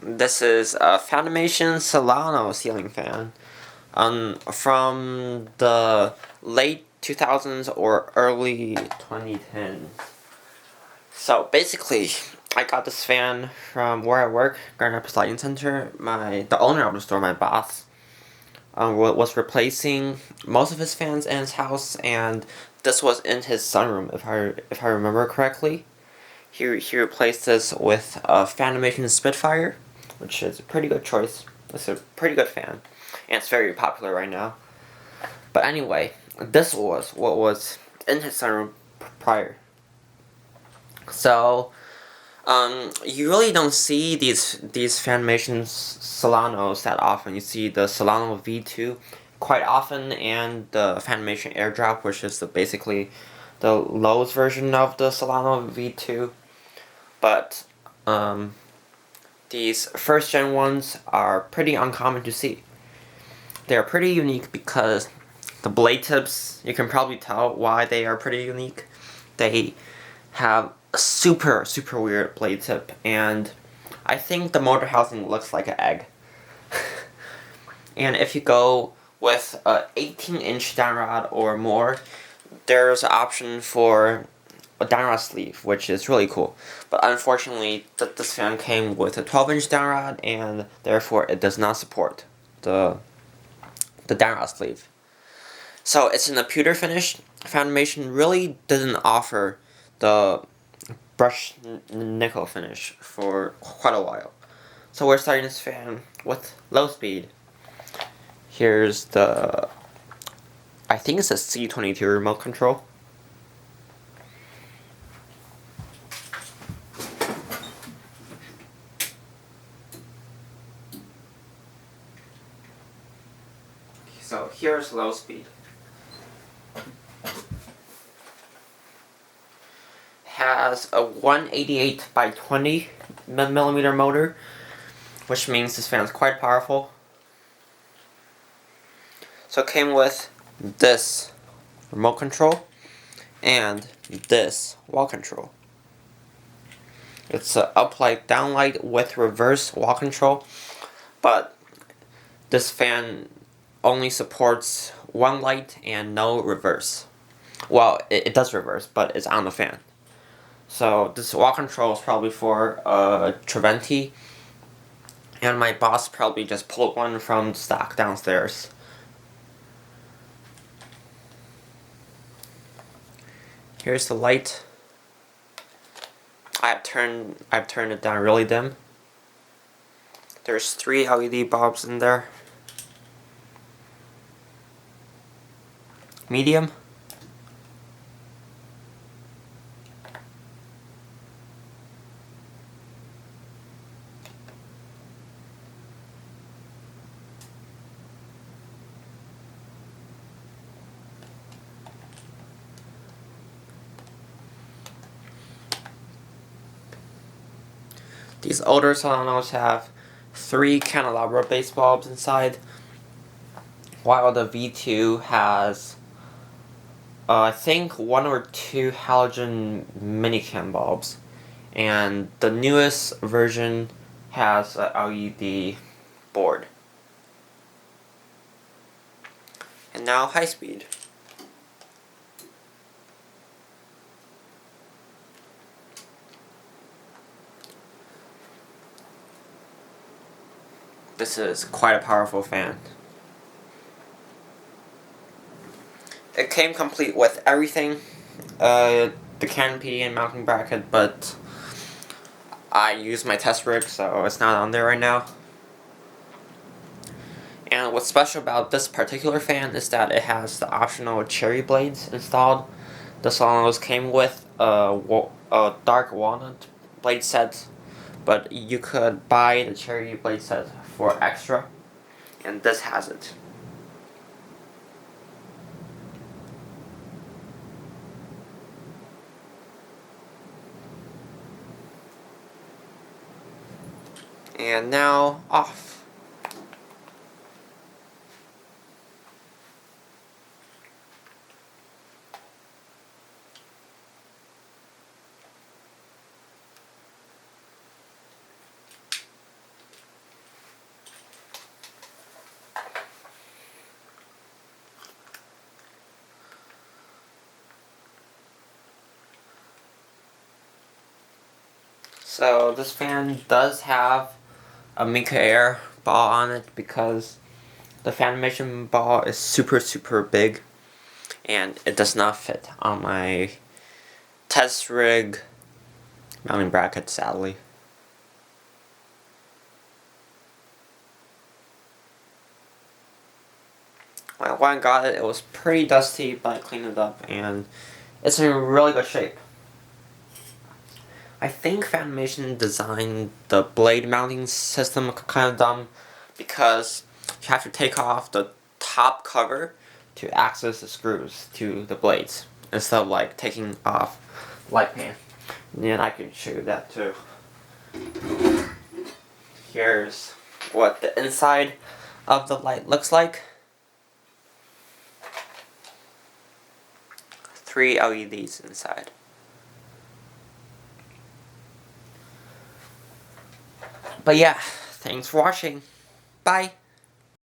This is a Fanimation Celano ceiling fan from the late 2000s or early 2010s. So basically, I got this fan from where I work, Grand Rapids Lighting Center. The owner of the store, my boss, was replacing most of his fans in his house, and this was in his sunroom, if I remember correctly. He replaced this with a Fanimation Spitfire, which is a pretty good choice. It's a pretty good fan, and it's very popular right now. But anyway, this was what was in his sunroom prior. So, you really don't see these Fanimation Celanos that often. You see the Celano V2 quite often, and the Fanimation Airdrop, which is basically the lowest version of the Celano V2. But these first gen ones are pretty uncommon to see. They're pretty unique because the blade tips, you can probably tell why they are pretty unique. They have a super weird blade tip, and I think the motor housing looks like an egg. And if you go with a 18-inch downrod or more, there's an option for a downrod sleeve, which is really cool. But unfortunately, this fan came with a 12-inch downrod, and therefore it does not support the downrod sleeve. So it's in a pewter finish. Fanimation really doesn't offer the brushed nickel finish for quite a while. So we're starting this fan with low speed. Here's I think it's a C22 remote control. So here's low speed. Has a 188 by 20 millimeter motor, which means this fan is quite powerful. So it came with this remote control and this wall control. It's a uplight, downlight with reverse wall control, but this fan only supports one light and no reverse. Well, it does reverse, but it's on the fan. So this wall control is probably for Treventi, and my boss probably just pulled one from stock downstairs. Here's the light. I've turned it down really dim. There's 3 LED bulbs in there. Medium. These older Celanos have 3 candelabra base bulbs inside, while the V2 has I think 1 or 2 halogen minicam bulbs, and the newest version has a LED board. And now high speed. This is quite a powerful fan. It came complete with everything, the canopy and mounting bracket, but I used my test rig, so it's not on there right now. And what's special about this particular fan is that it has the optional cherry blades installed. The Celanos came with a dark walnut blade set, but you could buy the cherry blade set for extra, and this has it. And now off. So this fan does have a Mika Air ball on it because the Fanimation ball is super big and it does not fit on my test rig mounting bracket, sadly. When I got it, it was pretty dusty, but I cleaned it up and it's in really good shape. I think Fanimation designed the blade mounting system kind of dumb because you have to take off the top cover to access the screws to the blades instead of like taking off light pan. And I can show you that too. Here's what the inside of the light looks like. 3 LEDs inside. But yeah, thanks for watching. Bye.